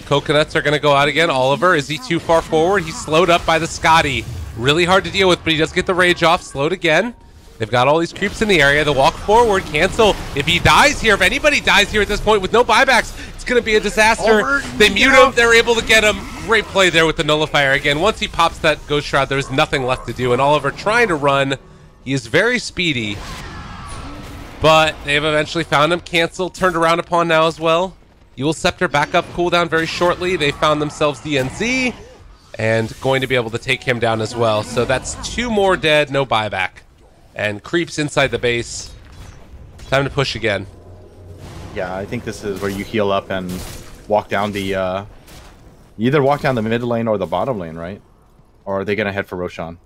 coconuts are going to go out again. Oliver, is he too far forward? He's slowed up by the Scotty. Really hard to deal with, but he does get the rage off. Slowed again. They've got all these creeps in the area. They'll walk forward, cancel. If he dies here, if anybody dies here at this point with no buybacks, it's going to be a disaster. They mute him. They're able to get him. Great play there with the Nullifier again. Once he pops that Ghost Shroud, there's nothing left to do. And Oliver trying to run. He is very speedy. But they've eventually found him. Cancel, turned around upon now as well. Eul Scepter back up cooldown very shortly. They found themselves DNZ. And going to be able to take him down as well. So that's 2 more dead, no buyback. And creeps inside the base. Time to push again. Yeah, I think this is where you heal up and walk down the... You either walk down the mid lane or the bottom lane, right? Or are they going to head for Roshan?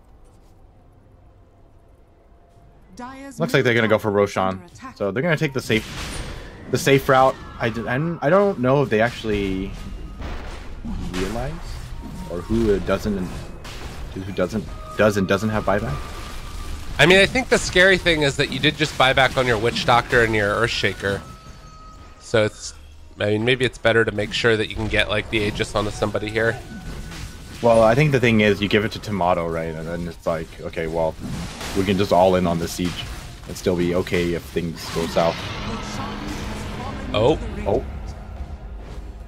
Looks like they're going to go for Roshan. So they're going to take the safe route. I don't know if they actually realize or who does and doesn't have buyback. I mean, I think the scary thing is that you did just buy back on your Witch Doctor and your Earthshaker. So maybe it's better to make sure that you can get like the Aegis onto somebody here. Well, I think the thing is you give it to Tomato, right? And then it's like, okay, well, we can just all in on the siege and still be okay if things go south. Oh.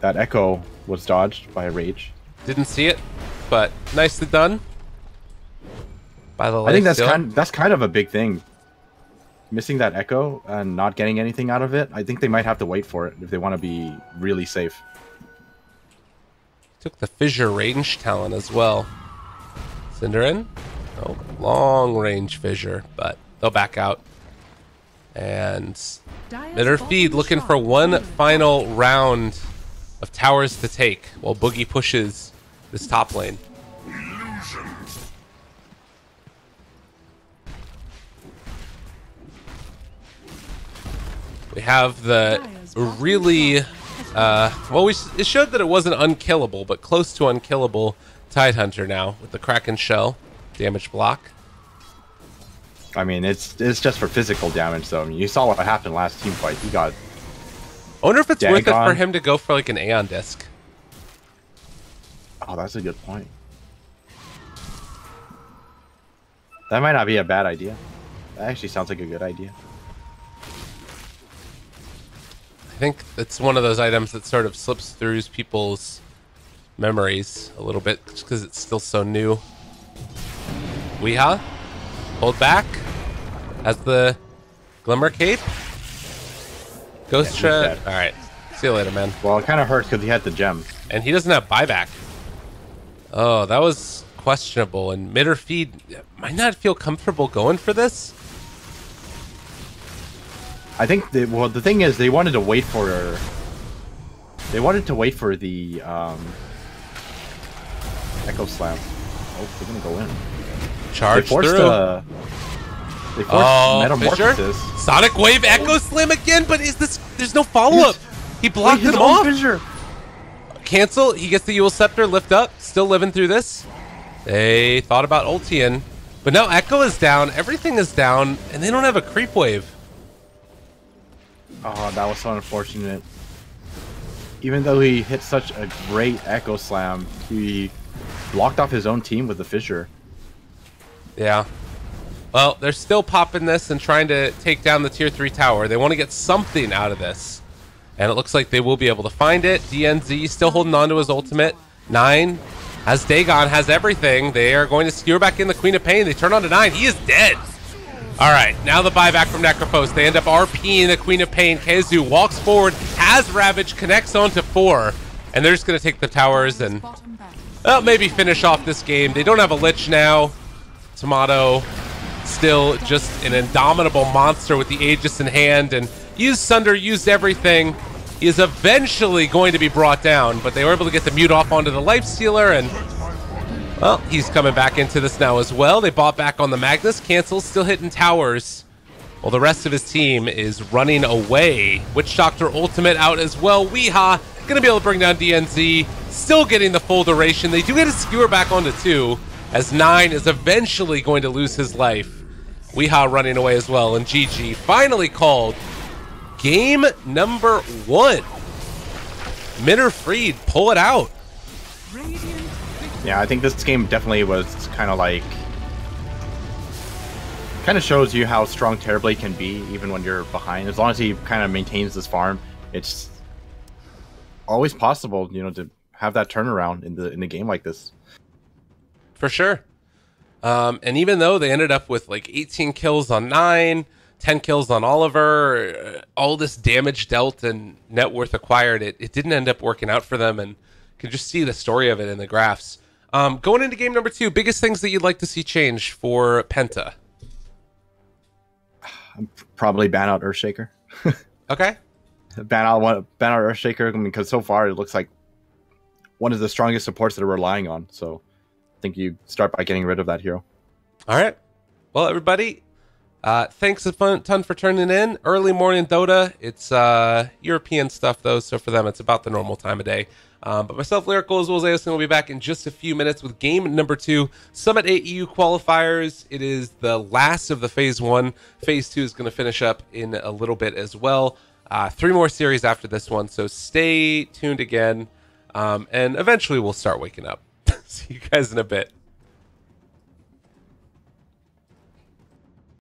That Echo was dodged by a Rage. Didn't see it, but nicely done. By the I think that's kind of a big thing. Missing that Echo and not getting anything out of it. I think they might have to wait for it if they want to be really safe. Took the Fissure range talent as well. Cinderin. Oh, long range Fissure, but they'll back out. And Middle Feed looking for one final round of towers to take while Boogie pushes this top lane. We have the really, it showed that it wasn't unkillable, but close to unkillable Tidehunter now with the Kraken Shell damage block. I mean, it's just for physical damage, though. I mean, you saw what happened last team fight. He got. I wonder if it's worth it for him to go for like an Aeon Disc. Oh, that's a good point. That might not be a bad idea. That actually sounds like a good idea. I think it's one of those items that sort of slips through people's memories a little bit just because it's still so new. Weeha, hold back, has the Glimmer Cape. Ghost Shred. All right, see you later, man. Well, it kind of hurts because he had the gem. And he doesn't have buyback. Oh, that was questionable. And Middle Feed might not feel comfortable going for this. I think the thing is they wanted to wait for the Echo Slam. Oh, they're gonna go in. Charge through. They forced Oh, metamorphosis. Fissure. Sonic Wave Echo Slam again, but is this? There's no follow-up. He blocked his him own off. Fissure. Cancel. He gets the Yule Scepter. Lift up. Still living through this. They thought about ultiing, but now Echo is down. Everything is down, and they don't have a creep wave. Oh, that was so unfortunate. Even though he hit such a great Echo Slam, he blocked off his own team with the Fissure. Yeah. Well, they're still popping this and trying to take down the tier 3 tower. They want to get something out of this. And it looks like they will be able to find it. DNZ still holding on to his ultimate. 9 has Dagon, has everything. They are going to skewer back in the Queen of Pain. They turn on to 9. He is dead. All right, now the buyback from Necropost. They end up RPing the Queen of Pain. Kezu walks forward, has Ravage, connects onto 4. And they're just going to take the towers and, well, maybe finish off this game. They don't have a Lich now. Tomato still just an indomitable monster with the Aegis in hand, and used Sunder, used everything. He is eventually going to be brought down, but they were able to get the mute off onto the Lifestealer, and well, he's coming back into this now as well. They bought back on the Magnus, cancels, still hitting towers. While the rest of his team is running away. Witch Doctor ultimate out as well. Weeha gonna be able to bring down DNZ, still getting the full duration. They do get a skewer back onto 2, as 9 is eventually going to lose his life. Weeha running away as well, and GG finally called. Game number 1. Minner Freed, pull it out. Yeah, I think this game definitely was kind of like... kind of shows you how strong Terrorblade can be, even when you're behind. As long as he kind of maintains this farm, it's always possible, you know, to have that turnaround in the game like this. For sure. And even though they ended up with like 18 kills on 9, 10 kills on Oliver, all this damage dealt and net worth acquired, it didn't end up working out for them, and you can just see the story of it in the graphs. Going into game number 2, biggest things that you'd like to see change for Penta? Probably ban out Earthshaker. Okay. Ban out Earthshaker, I mean, because so far it looks like one of the strongest supports that they're relying on. So I think you start by getting rid of that hero. All right. Well, everybody, thanks a ton for turning in. Early morning Dota. It's European stuff, though, so for them it's about the normal time of day. But myself, Lyrical, as well as Aosin, will be back in just a few minutes with game number 2, Summit 8 EU qualifiers. It is the last of the Phase 1. Phase 2 is going to finish up in a little bit as well. 3 more series after this one, so stay tuned again. And eventually we'll start waking up. See you guys in a bit.